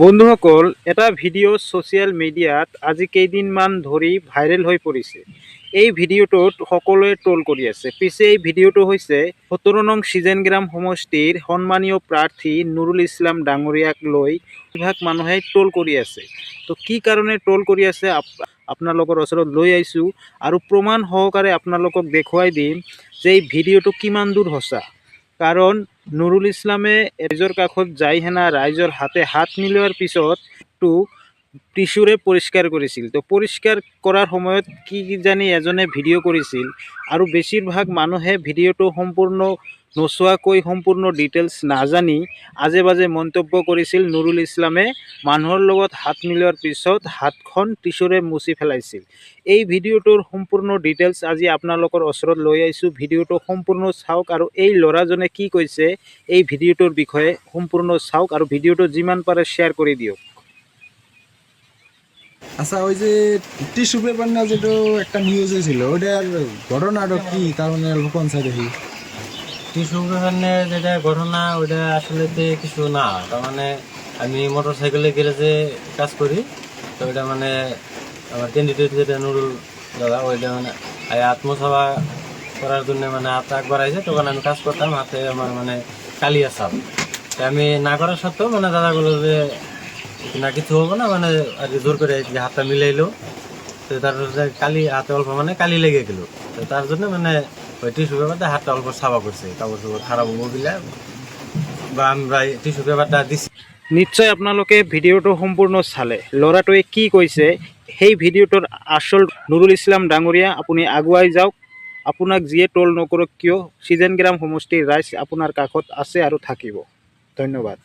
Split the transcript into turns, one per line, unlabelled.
বন্ধুসকল, এটা video' social মিডিয়াত আজি কেইদিনমান ধৰি ভাইৰেল হৈ পৰিছে। এই ভিডিঅ'টোত সকলোৱে ট্ৰল কৰি আছে। পিছে এই ভিডিঅ'টো হৈছে ১৭ নং সিজেনগ্ৰাম সমষ্টিৰ সন্মানীয় প্ৰাৰ্থী নুৰুল ইছলাম ডাঙৰীয়াক লৈ বেছিভাগ মানুহে ট্ৰল কৰি আছে। তো কি কাৰণে ট্ৰল কৰি আছে আপোনালোকৰ ওচৰত লৈ আহিছোঁ আৰু প্ৰমাণ সহকাৰে আপোনালোকক দেখুৱাই দিম যে এই ভিডিঅ'টো কিমান দূৰ সঁচা। কাৰণ নুৰুল ইছলামে ৰাইজৰ কাষত যাই হেনা ৰাইজৰ হাতে হাত মিলোৱাৰ পিছত টিচুৰে পৰিষ্কাৰ কৰিছিল। তো পৰিষ্কাৰ কৰাৰ সময়ত কি জানি এজনে ভিডিঅ' কৰিছিল আৰু বেছিভাগ মানুহে ভিডিঅ'টো সম্পূৰ্ণ নোচোৱাকৈ সম্পূৰ্ণ ডিটেইলছ নাজানি আজে বাজে মন্তব্য কৰিছিল। নুৰুল ইছলামে মানুহৰ লগত হাত মিলোৱাৰ পিছত হাতখন টিচুৰে মুচি পেলাইছিল। এই ভিডিঅ'টোৰ সম্পূৰ্ণ ডিটেইলছ আজি আপোনালোকৰ ওচৰত লৈ আহিছোঁ। ভিডিঅ'টো সম্পূৰ্ণ চাওক আৰু এই ল'ৰাজনে কি কৈছে এই ভিডিঅ'টোৰ বিষয়ে সম্পূৰ্ণ চাওক আৰু ভিডিঅ'টো যিমান পাৰে শ্বেয়াৰ কৰি দিয়ক।
আচ্ছা, ওই যে টিস্যু পেপার না যেটা একটা নিউজ হয়েছিল ওটার ঘটনাটা কি কারণে অল্প পঞ্চায়েত দেখি
টিস্যু পেপার নিয়ে যেটা ঘটনা ওটা আসলে কিছু না। তার মানে আমি মোটর সাইকেলের গ্যারেজে কাজ করি। তো ওটা মানে আমার ক্যান্ডিডেট যেটা নুরুল দাদা ওইটা মানে আত্মসভা করার জন্য মানে হাত আগ বাড়াইছে। তখন আমি কাজ করতাম, হাতে আমার মানে কালি আসাম। আমি না করার সত্ত্বেও মানে দাদাগুলো যে না কিছু হবো না মানে আর কি জোর করে হাতটা মিলাইলো। তো তার কালি হাতে অল্প মানে কালি লেগে গেল। তো তার জন্য মানে ওই টিস্যু পেপারটা হাতটা অল্প সাফা করছে, কাপড় চোপড় খারাপ মোবিলা বা আমরা টিস্যু পেপারটা দিচ্ছি।
নিশ্চয় আপোনালোকে ভিডিঅ'টো সম্পূৰ্ণ চালে। ল'ৰাটোৱে কি কৈছে সেই ভিডিঅ'টোৰ আচল নুৰুল ইছলাম ডাঙৰীয়া আপুনি আগুৱাই যাওক। আপোনাক যিয়ে ট্ৰল নকৰক কিয় সিজেনগ্ৰাম সমষ্টিৰ ৰাইজ আপোনাৰ কাষত আছে আৰু থাকিব। ধন্যবাদ।